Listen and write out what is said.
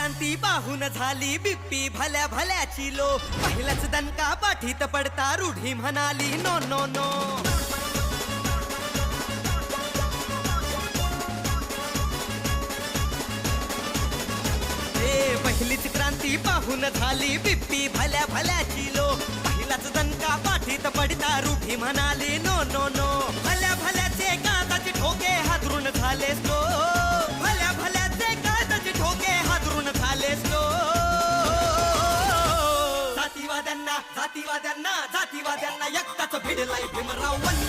क्रांती पाहून झाली बिप्पी भल्या भल्याची लो पहिलाच दणका पाठीत पडता रूढी म्हणाली नो नो नो पहिलीच क्रांती पाहून झाली बिप्पी भल्या भल्याची लो पहिलाच दणका पाठीत पडता रूढी म्हणाली नो नो नो भल्या भल्याचे कागदाचे ठोके हादरून झालेस लो भल्या भल्याचे कागदाचे ठोके हादरून झालेस लो जातीवाद्यांना जातीवाद्यांना जातीवाद्यांना एकटाच भिडलाय भीमराव वन